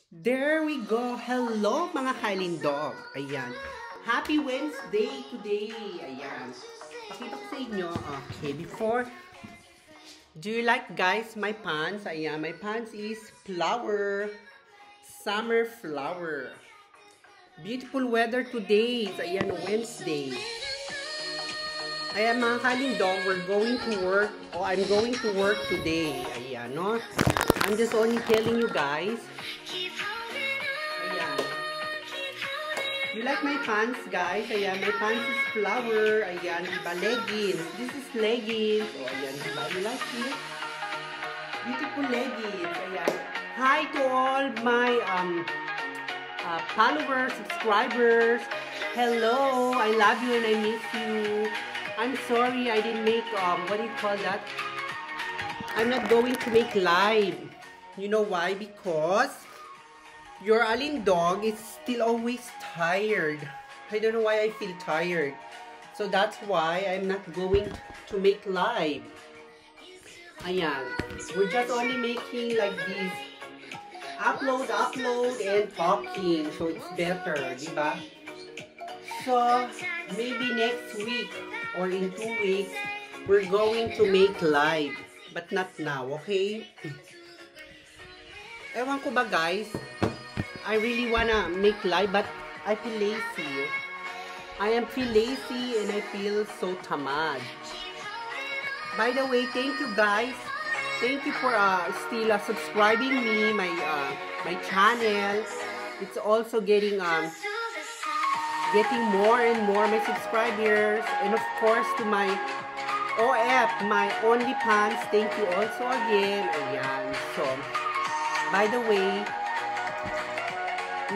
There we go. Hello mga Kylie Dog. Ayan. Happy Wednesday today. Ayan. Pakita ko sa inyo. Okay, before, do you like guys my pants? Ayan, my pants is flower. Summer flower. Beautiful weather today. Ayan, Wednesday. Ayan mga Kylie Dog, we're going to work. I'm going to work today. Ayan, no? I'm just only telling you guys. You like my pants, guys? Ayan, my pants is flower. Ayan, diba? Leggings. This is leggings. Oh, ayan, diba? You like it? Beautiful leggings. Ayan. Hi to all my followers, subscribers. Hello. I love you and I miss you. I'm sorry I didn't make, what do you call that? I'm not going to make live. You know why? Because your Alin Dog is still always tired. I don't know why I feel tired. So that's why I'm not going to make live. Ayan. We're just only making like this. Upload, and talking. So it's better, diba? So maybe next week or in 2 weeks, we're going to make live. But not now, okay? Ewan ko ba guys? I really wanna make live, but I feel lazy. I feel lazy and I feel so tamad. By the way, thank you guys. Thank you for still subscribing me, my channel. It's also getting more and more my subscribers, and of course to my OF, my OnlyFans. Thank you also again. Ayan. So, by the way,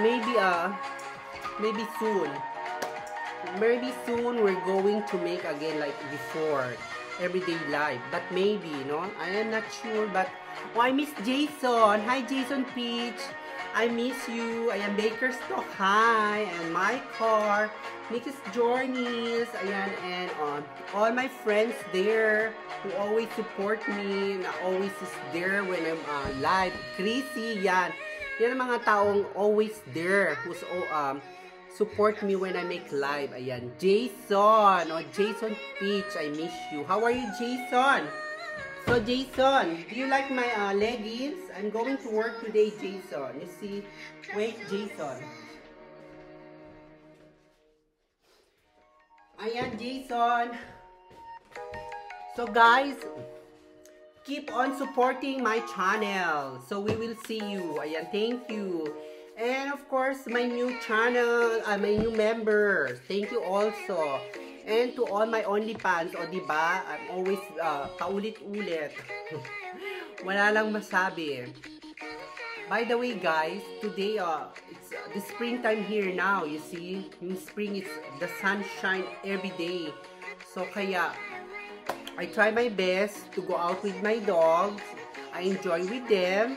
maybe soon we're going to make again like before everyday live, but maybe, no, I am not sure. But I miss Jason. Hi Jason Peach, I miss you. Ayan, Bakerstock, hi, and my car, Nick's Journeys, ayan, and all my friends there who always support me, na always is there when I'm live. Chrissy, yan ang mga taong always there, who's support me when I make live. Ayan, Jason, Jason Peach, I miss you. How are you, Jason? So, Jason, do you like my leggings? I'm going to work today, Jason. You see? Wait, Jason. Ayan, Jason. So, guys, keep on supporting my channel. So we will see you. Ayan, thank you. And of course, my new channel, my new members. Thank you also. And to all my OnlyFans. O diba, I'm always paulit-ulit. Wala lang masabi. By the way guys, today it's the springtime here now. You see, yung spring, is the sunshine every day. So kaya I try my best to go out with my dogs. I enjoy with them.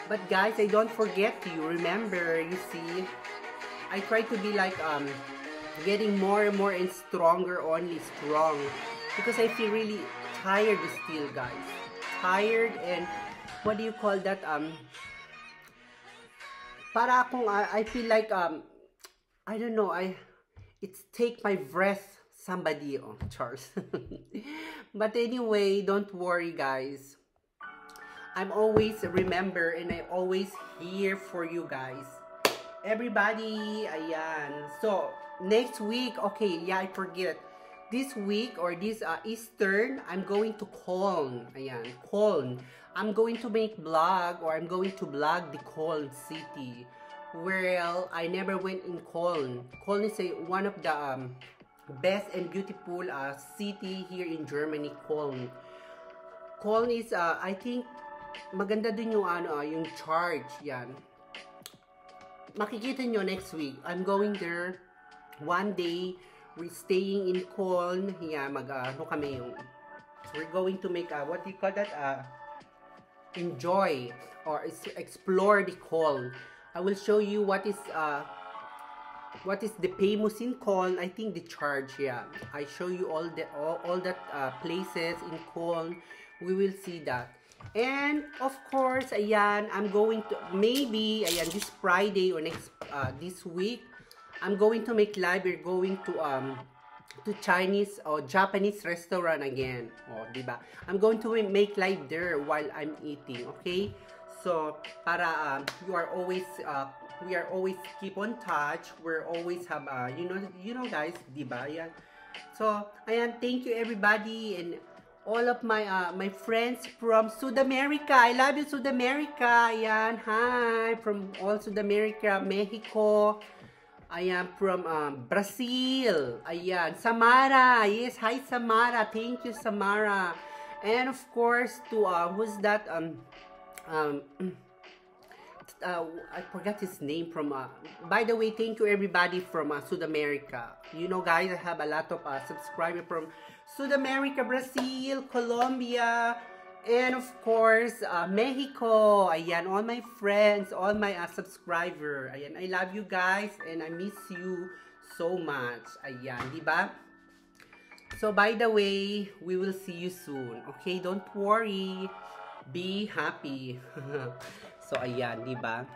But guys, I don't forget you. Remember, you see, I try to be like getting more and more and stronger, only strong. Because I feel really tired still, guys. Tired, and what do you call that? Para akong I feel like I don't know, it's take my breath. Somebody, Charles. But anyway, don't worry guys. I'm always remember and I always here for you guys. Everybody, ayan. So, next week, okay, yeah, I forget. This week or this Eastern, I'm going to Cologne. Ayan, Cologne. I'm going to make vlog, or I'm going to vlog the Cologne city. Well, I never went in Cologne. Cologne is one of the best and beautiful city here in Germany, Cologne. Cologne is, I think, maganda din yung yung charge, yan. Makikita nyo next week. I'm going there one day. We're staying in Cologne. Yan, kami yung, we're going to make, what do you call that? Enjoy or explore the Cologne. I will show you what is the famous in Cologne. I think the charge, yeah. I show you all that places in Cologne. We will see that. And of course, ayan, I'm going to, maybe, ayan, this Friday or next, this week, I'm going to make live. We're going to Chinese or Japanese restaurant again. Oh, diba? I'm going to make live there while I'm eating, okay? So, para you are always, we are always keep on touch. We're always have, you know guys, diba? Ayan. So, ayan, thank you everybody and all of my my friends from South America. I love you, South America. Ayan, hi from all South America, Mexico. Ayan, from Brazil. Ayan, Samara. Yes, hi Samara. Thank you, Samara. And of course to who's that I forgot his name from by the way, thank you everybody from South America. You know guys, I have a lot of subscribers from South America, Brazil, Colombia, and of course Mexico. Ayan, all my friends, all my subscribers. Ayan, I love you guys and I miss you so much. Ayan, diba? So by the way, we will see you soon. Okay, don't worry. Be happy. So ayan, diba?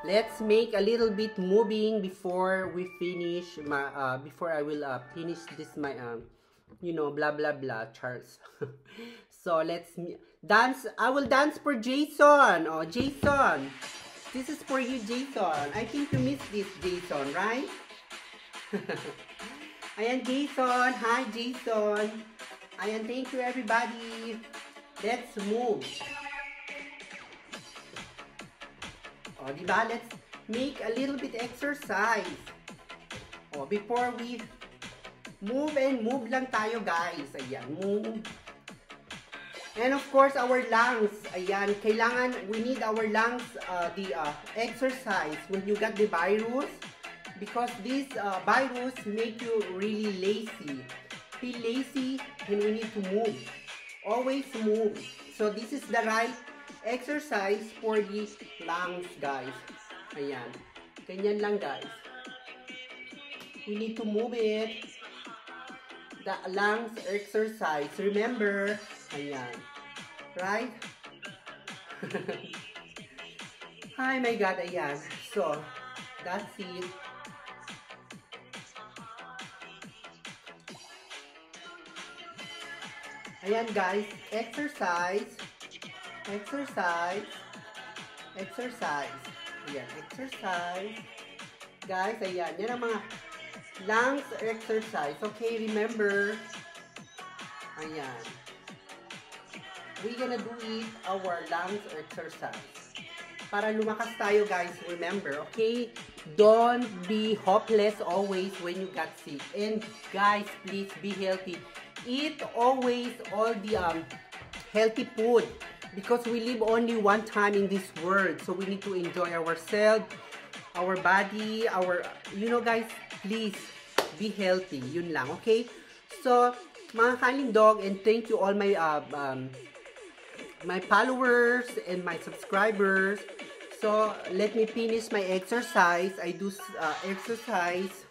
Let's make a little bit moving before we finish my before I will finish this my you know, blah blah blah Charles. So let's dance. I will dance for Jason. Oh, Jason, this is for you, Jason. I think you missed this, Jason, right? Ayan, Jason. Hi, Jason. Ayan, thank you everybody. Let's move. O, diba? Let's make a little bit exercise. O, before we move and move lang tayo, guys. Ayan, move. And of course, our lungs. Ayan, kailangan, we need our lungs, the exercise when you got the virus. Because this virus make you really lazy. Feel lazy and we need to move. Always move. So, this is the right exercise for the lungs, guys. Ayan. Ganyan lang, guys. We need to move it. The lungs exercise. Remember. Ayan. Right? Hi, my God. Ayan. So, that's it. Ayan, guys. Exercise. Exercise. Exercise. Ayan, exercise. Guys, ayan. Yan ang mga lungs exercise. Okay, remember. Ayan. We're gonna do it, our lungs exercise. Para lumakas tayo, guys. Remember, okay? Don't be hopeless always when you got sick. And, guys, please be healthy. Eat always all the healthy food. Because we live only one time in this world. So we need to enjoy ourselves, our body, our, you know guys, please be healthy. Yun lang, okay? So, mga kaling dog, and thank you all my my followers and my subscribers. So, let me finish my exercise. I do exercise.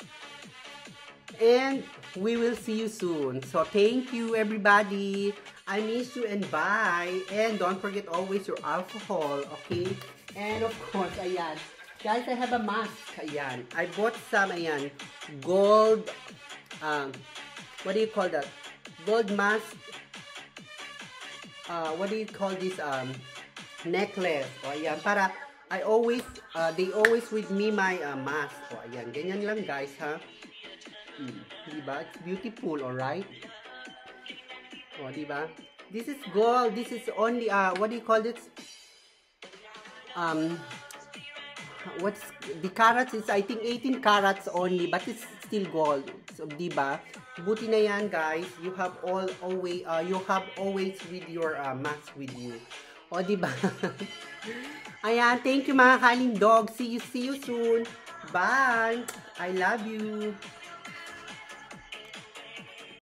And we will see you soon. So, thank you everybody. I miss you and bye. And don't forget always your alcohol, okay? And of course, ayan. Guys, I have a mask. Ayan. I bought some, ayan, gold, what do you call that? Gold mask. What do you call this, necklace? O, ayan. Para, I always, they always with me my mask. O, ayan. Ganyan lang, guys, ha? Diba? It's beautiful, alright? Oh, diba? This is gold. This is only, what do you call this? What's, the carats is, I think, 18 carats only, but it's still gold. So, diba? Buti na yan, guys. You have always with your mask with you. O, diba? Ayan, thank you mga kaling dog. See you soon. Bye. I love you.